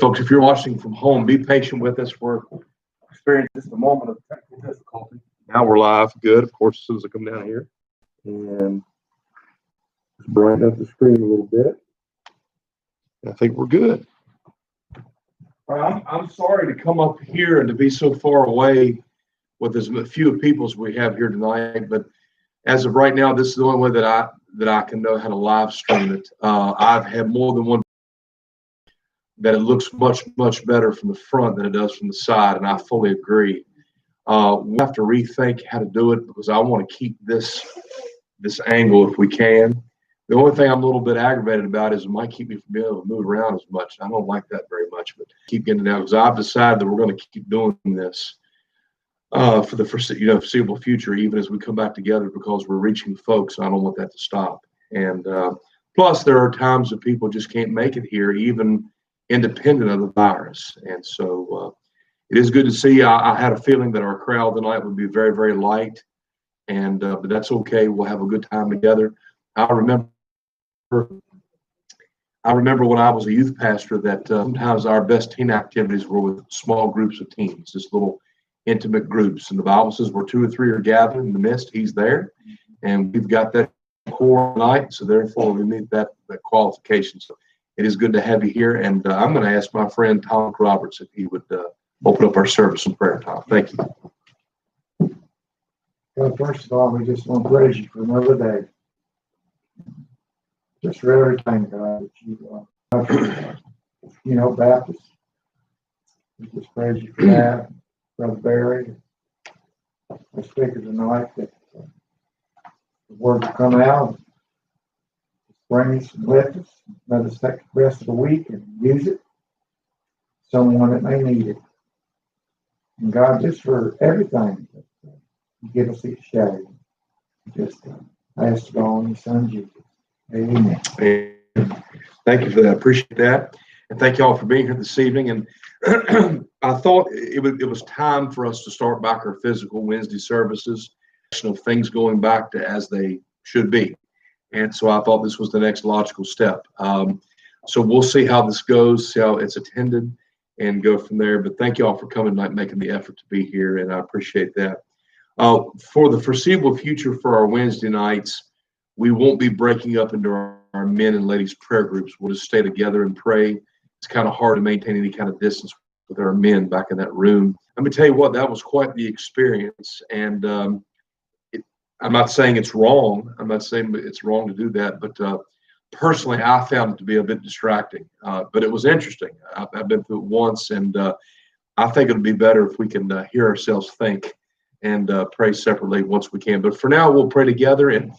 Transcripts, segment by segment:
Folks, if you're watching from home, be patient with us. We're experiencing just a moment of technical difficulty. Now we're live. Good. Of course, as soon as I come down here and just brighten up the screen a little bit, I think we're good. All right, I'm sorry to come up here and to be so far away with as few people as we have here tonight, but as of right now, this is the only way that I can know how to live stream it. I've had more than one that it looks much better from the front than it does from the side, and I fully agree. We have to rethink how to do it because I want to keep this angle if we can. The only thing I'm a little bit aggravated about is it might keep me from being able to move around as much. I don't like that very much, but keep getting it out because I've decided that we're going to keep doing this for the foreseeable future, even as we come back together, because we're reaching folks. I don't want that to stop. And plus, there are times that people just can't make it here, even independent of the virus. And so it is good to see. I had a feeling that our crowd tonight would be very, very light, and but that's okay. We'll have a good time together. I remember when I was a youth pastor that sometimes our best teen activities were with small groups of teens, just little intimate groups. And the Bible says where 2 or 3 are gathered in the midst, he's there. And we've got that core tonight, so therefore we meet that qualification. So it is good to have you here. And I'm going to ask my friend Tom Roberts if he would open up our service in prayer. Tom, thank you. Well, first of all, we just want to praise you for another day. Just really thank God that you Baptist. We just praise you for that. Brother Barry, the speaker tonight, that the word will come out, bring us and lift us, let us take the rest of the week and use it, someone that may need it. And God, just for everything that you give us each day, just ask to go on your Son Jesus. Amen. Thank you for that. Appreciate that. And thank you all for being here this evening. And I thought it was time for us to start back our physical Wednesday services, things going back to as they should be. And so I thought this was the next logical step. So we'll see how this goes, see how it's attended, and go from there. But thank you all for coming tonight, making the effort to be here, and I appreciate that. For the foreseeable future for our Wednesday nights, we won't be breaking up into our men and ladies prayer groups. We'll just stay together and pray. It's kind of hard to maintain any kind of distance with our men back in that room. Let me tell you what, that was quite the experience. And I'm not saying it's wrong. I'm not saying it's wrong to do that. But personally, I found it to be a bit distracting. But it was interesting. I've been through it once, and I think it would be better if we can hear ourselves think and pray separately once we can. But for now, we'll pray together. And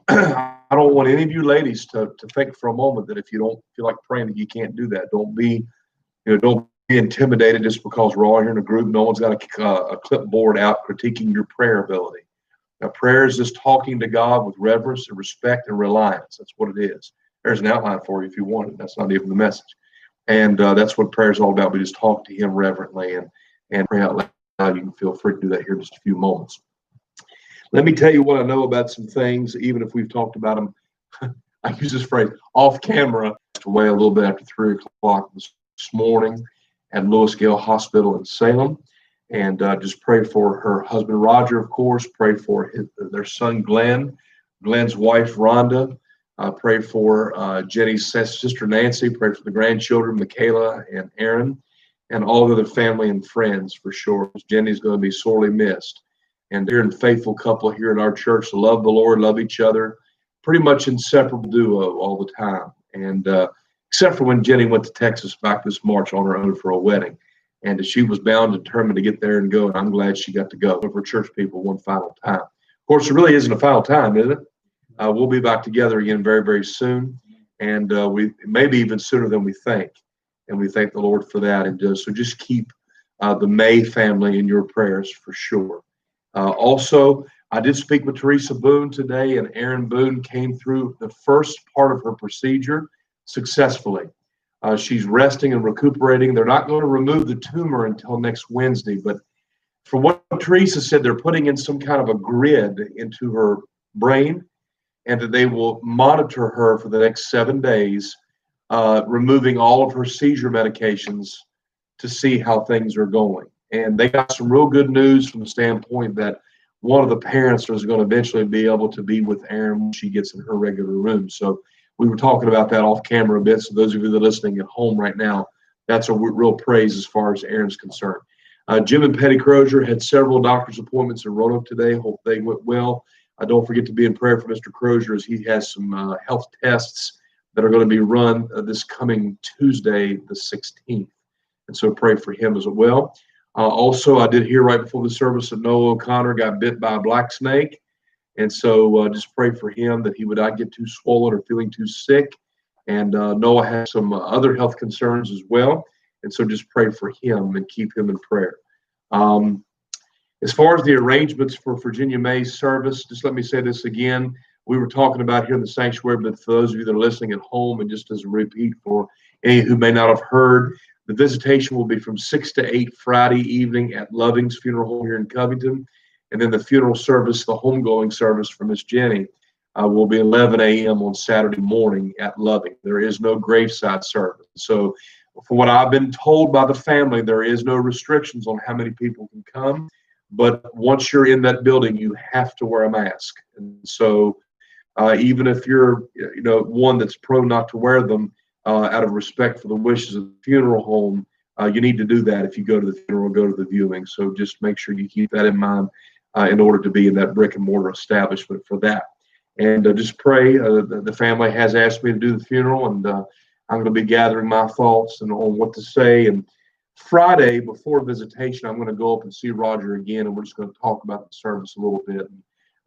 I don't want any of you ladies to think for a moment that if you don't feel like praying that you can't do that. Don't be intimidated just because we're all here in a group. No one's got a clipboard out critiquing your prayer ability. Now, prayer is just talking to God with reverence and respect and reliance. That's what it is. There's an outline for you if you want it. That's not even the message. And that's what prayer is all about. We just talk to him reverently and pray out loud. You can feel free to do that here in just a few moments. Let me tell you what I know about some things, even if we've talked about them. I use this phrase off camera. Away a little bit after 3 o'clock this morning at Lewis Gale Hospital in Salem, and just pray for her husband Roger, of course. Pray for their son Glenn, Glenn's wife Rhonda. Pray for Jenny's sister Nancy. Pray for the grandchildren Michaela and Aaron, and all of their family and friends for sure. Jenny's going to be sorely missed. And they're a faithful couple here in our church. Love the Lord, love each other. Pretty much inseparable duo all the time. And except for when Jenny went to Texas back this March on her own for a wedding. And she was bound and determined to get there and go. And I'm glad she got to go for church people one final time. Of course, it really isn't a final time, is it? We'll be back together again very, very soon. And we maybe even sooner than we think. And we thank the Lord for that. And so just keep the May family in your prayers for sure. Also, I did speak with Teresa Boone today, and Aaron Boone came through the first part of her procedure successfully. She's resting and recuperating. They're not going to remove the tumor until next Wednesday, but for what Teresa said, they're putting in some kind of a grid into her brain, and that they will monitor her for the next 7 days removing all of her seizure medications to see how things are going. And they got some real good news from the standpoint that one of the parents is going to eventually be able to be with Erin when she gets in her regular room. So we were talking about that off camera a bit. So those of you that are listening at home right now, that's a real praise as far as Erin's concerned. Jim and Petty Crozier had several doctor's appointments in Roanoke today. Hope they went well. Don't forget to be in prayer for Mr. Crozier as he has some health tests that are going to be run this coming Tuesday, the 16th. And so pray for him as well. Also, I did hear right before the service that Noah O'Connor got bit by a black snake. And so just pray for him that he would not get too swollen or feeling too sick. And Noah has some other health concerns as well. And so just pray for him and keep him in prayer. As far as the arrangements for Virginia May's service, just let me say this again. We were talking about here in the sanctuary, but for those of you that are listening at home, and just as a repeat for any who may not have heard, the visitation will be from 6 to 8 Friday evening at Loving's Funeral Home here in Covington. And then the funeral service, the homegoing service for Miss Jenny, will be 11 a.m. on Saturday morning at Loving. There is no graveside service. So from what I've been told by the family, there is no restrictions on how many people can come. But once you're in that building, you have to wear a mask. And so even if you're, one that's prone not to wear them, out of respect for the wishes of the funeral home, you need to do that if you go to the funeral or go to the viewing. So just make sure you keep that in mind in order to be in that brick and mortar establishment for that. And just pray. The family has asked me to do the funeral, and I'm going to be gathering my thoughts and on what to say. And Friday, before visitation, I'm going to go up and see Roger again, and we're just going to talk about the service a little bit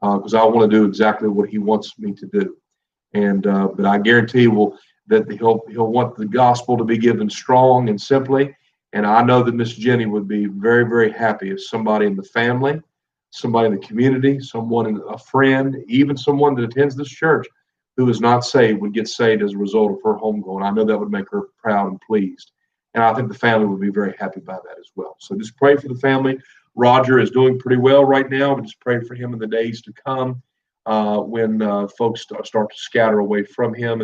because I want to do exactly what he wants me to do. And but I guarantee that he'll want the gospel to be given strong and simply. And I know that Miss Jenny would be very, very happy if somebody in the family, somebody in the community, a friend, even someone that attends this church who is not saved would get saved as a result of her homegoing. I know that would make her proud and pleased. And I think the family would be very happy by that as well. So just pray for the family. Roger is doing pretty well right now, but just pray for him in the days to come when folks start to scatter away from him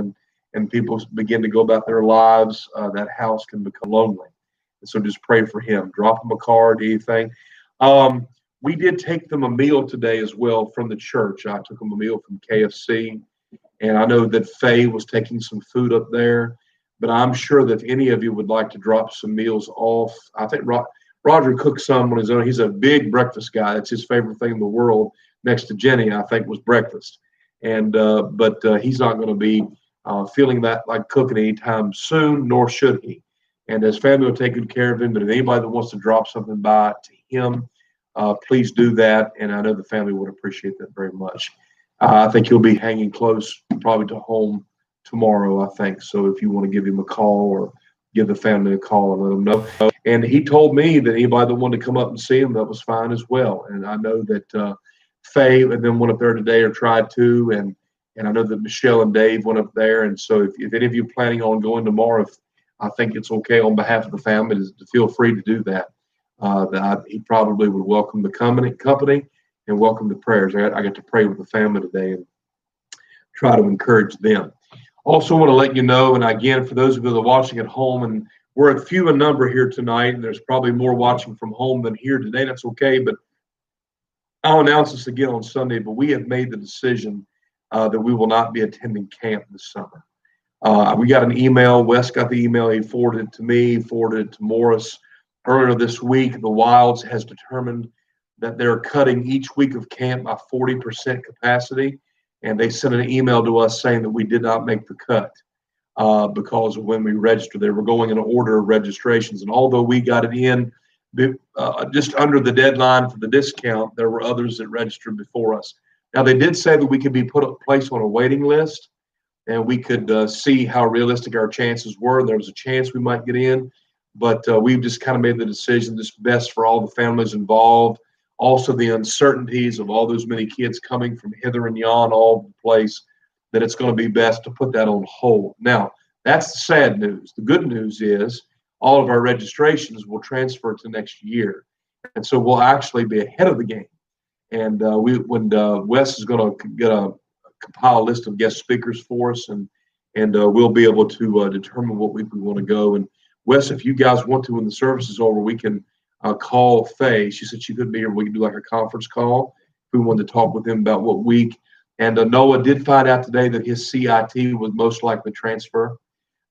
and people begin to go about their lives. That house can become lonely. And so just pray for him. Drop him a card, anything. We did take them a meal today as well from the church. I took them a meal from KFC. And I know that Faye was taking some food up there. But I'm sure that if any of you would like to drop some meals off, I think Roger cooks some on his own. He's a big breakfast guy. That's his favorite thing in the world, next to Jenny, I think, was breakfast. And but he's not going to be feeling that like cooking anytime soon, nor should he. And his family will take good care of him. But if anybody that wants to drop something by to him, please do that. And I know the family would appreciate that very much. I think he'll be hanging close, probably to home tomorrow, I think. So if you want to give him a call or give the family a call and let them know. And he told me that anybody that wanted to come up and see him, that was fine as well. And I know that Faye and then went up there today or tried to. And I know that Michelle and Dave went up there. And so if any of you are planning on going tomorrow, I think it's okay on behalf of the family to feel free to do that. He probably would welcome the company and welcome the prayers. I got to pray with the family today and try to encourage them. Also want to let you know, and again, for those of you that are watching at home, and we're at few in number here tonight, and there's probably more watching from home than here today. That's okay, but I'll announce this again on Sunday, but we have made the decision that we will not be attending camp this summer. We got an email. Wes got the email. He forwarded it to me, forwarded it to Morris. Earlier this week, the Wilds has determined that they're cutting each week of camp by 40% capacity. And they sent an email to us saying that we did not make the cut because of when we registered. They were going in order of registrations. And although we got it in just under the deadline for the discount, there were others that registered before us. Now, they did say that we could be placed on a waiting list and we could see how realistic our chances were. There was a chance we might get in, but we've just kind of made the decision that's best for all the families involved. Also, the uncertainties of all those many kids coming from hither and yon, all over the place, that it's going to be best to put that on hold. Now, that's the sad news. The good news is all of our registrations will transfer to next year. And so we'll actually be ahead of the game. And when Wes is going to compile a list of guest speakers for us and and we'll be able to determine what week we want to go. And Wes, if you guys want to, when the service is over, we can call Faye. She said she couldn't be here. We can do like a conference call if we wanted to talk with him about what week. And Noah did find out today that his CIT would most likely transfer,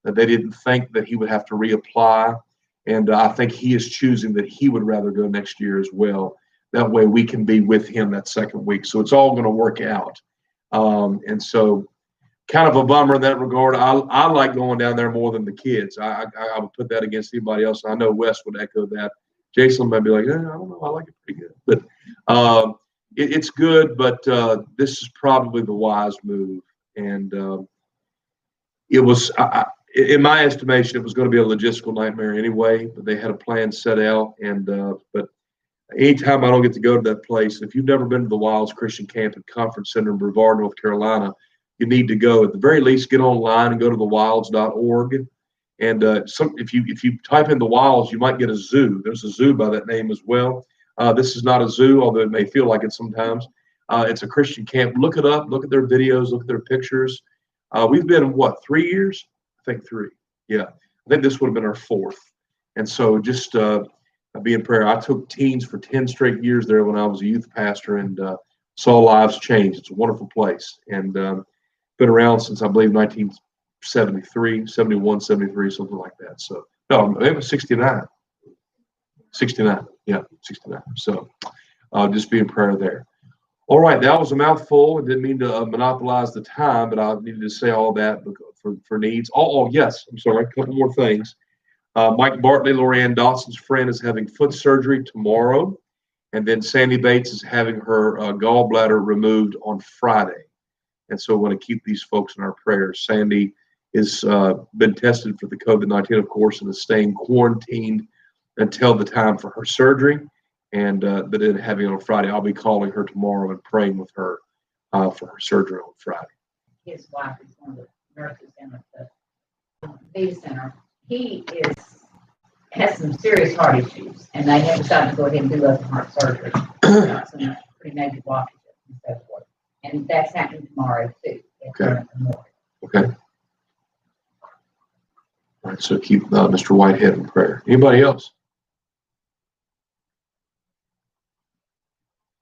that they didn't think that he would have to reapply. And I think he is choosing that he would rather go next year as well. That way we can be with him that second week. So it's all going to work out. And so kind of a bummer in that regard. I like going down there more than the kids. I would put that against anybody else. I know Wes would echo that. Jason might be like, I don't know, I like it pretty good. But it's good, but this is probably the wise move. And it was, in my estimation, it was going to be a logistical nightmare anyway, but they had a plan set out. And but anytime I don't get to go to that place, if you've never been to the Wilds Christian Camp and Conference Center in Brevard, North Carolina, you need to go. At the very least, get online and go to thewilds.org. And if you type in the Wilds, you might get a zoo. There's a zoo by that name as well. This is not a zoo, although it may feel like it sometimes. It's a Christian camp. Look it up. Look at their videos. Look at their pictures. We've been, 3 years? I think 3. Yeah. I think this would have been our 4th. And so just be in prayer. I took teens for 10 straight years there when I was a youth pastor, and saw lives change. It's a wonderful place. And been around since, I believe, 1973, 71, 73, something like that. So, no, it was 69. 69. Yeah, 69. So just be in prayer there. All right, that was a mouthful. I didn't mean to monopolize the time, but I needed to say all that for needs. Oh, yes, I'm sorry, a couple more things. Mike Bartley, Lorianne Dotson's friend, is having foot surgery tomorrow. And then Sandy Bates is having her gallbladder removed on Friday. And so we want to keep these folks in our prayers. Sandy has been tested for the COVID-19, of course, and is staying quarantined until the time for her surgery. And but then having it on Friday, I'll be calling her tomorrow and praying with her for her surgery on Friday. His wife is one of the nurses in the Beta Center. He has some serious heart issues, and they have decided to go ahead and do open heart surgery. Got some pretty major blockages and so forth. And that's happening tomorrow too. Okay. Okay. All right. So keep Mr. Whitehead in prayer. Anybody else?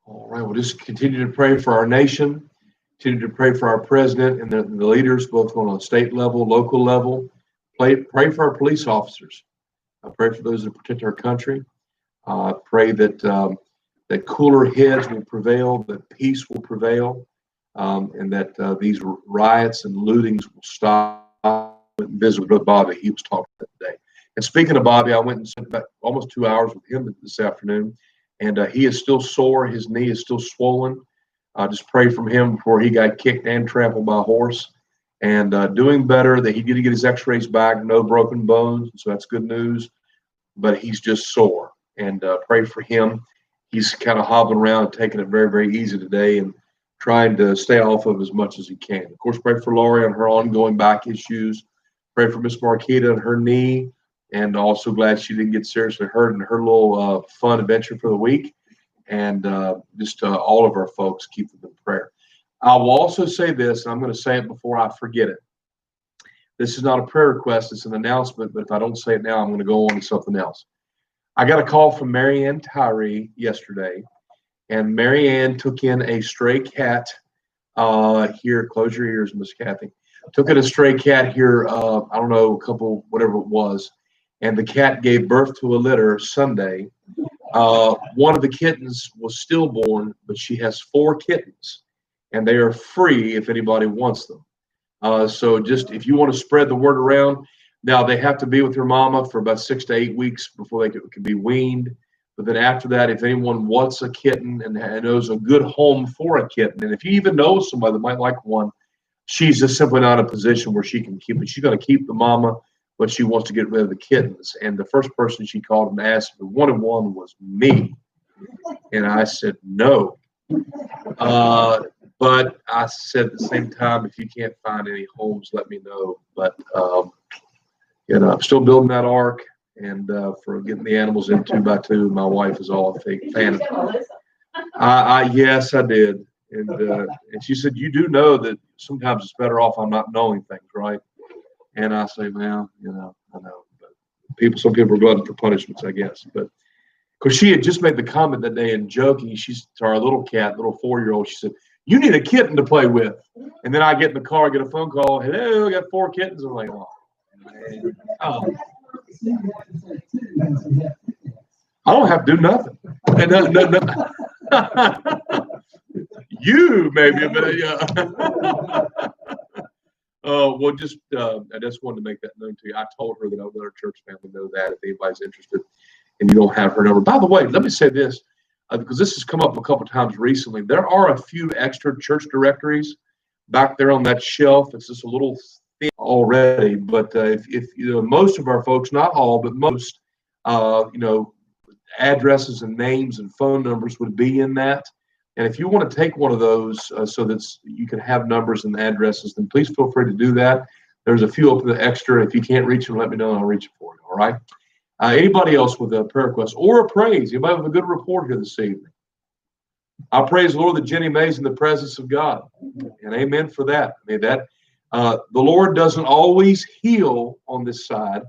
All right. We'll just continue to pray for our nation. Continue to pray for our president and the leaders, both on a state level, local level. Pray for our police officers. I pray for those that protect our country. Pray that that cooler heads will prevail, that peace will prevail, and that these riots and lootings will stop. And visit with Bobby. He was talking today. And speaking of Bobby, I went and spent about almost 2 hours with him this afternoon, and he is still sore. His knee is still swollen. Just pray from him before he got kicked and trampled by a horse. And doing better. That he did get his X-rays back, no broken bones, so that's good news. But he's just sore, and pray for him. He's kind of hobbling around, taking it very, very easy today, and trying to stay off of as much as he can. Of course, pray for Laurie on her ongoing back issues. Pray for Miss Marquita and her knee, and also glad she didn't get seriously hurt in her little fun adventure for the week. And just all of our folks, keep them in prayer. I will also say this, and I'm going to say it before I forget it. This is not a prayer request, it's an announcement, but if I don't say it now, I'm going to go on to something else. I got a call from Marianne Tyree yesterday, and Marianne took in a stray cat here. Close your ears, Miss Kathy. Took in a stray cat here, I don't know, a couple, whatever it was, and the cat gave birth to a litter Sunday. One of the kittens was stillborn, but she has 4 kittens, and they are free if anybody wants them. So just if you want to spread the word around, now they have to be with their mama for about 6 to 8 weeks before they can be weaned. But then after that, if anyone wants a kitten and knows a good home for a kitten, and if you even know somebody that might like one, she's just simply not in a position where she can keep it. She's going to keep the mama, but she wants to get rid of the kittens. And the first person she called and asked if we wanted one was me. And I said, no. But I said at the same time, if you can't find any homes, let me know. But, I'm still building that ark, and for getting the animals in 2 by 2. My wife is all a fan of it. Yes, I did. And she said, you do know that sometimes it's better off I'm not knowing things, right? And I say, well, I know. But some people are glutton for punishments, I guess. But because she had just made the comment that day in joking, she's to our little 4-year-old, she said, "You need a kitten to play with." And then I get in the car, get a phone call, "Hello, I got 4 kittens." I'm like, oh, man. Oh. I don't have to do nothing. And no. You maybe, but yeah. Well, I just wanted to make that known to you. I told her that I would let our church family know that if anybody's interested and you don't have her number. By the way, let me say this, because this has come up a couple times recently. There are a few extra church directories back there on that shelf. It's just a little thin already, but if most of our folks, not all, but most, addresses and names and phone numbers would be in that. And if you want to take one of those so that you can have numbers and addresses, then please feel free to do that. There's a few open the extra. If you can't reach them, let me know and I'll reach it for you. All right. Anybody else with a prayer request or a praise? Anybody with a good report here this evening? I praise the Lord that Jenny May's in the presence of God. And amen for that. I mean, the Lord doesn't always heal on this side,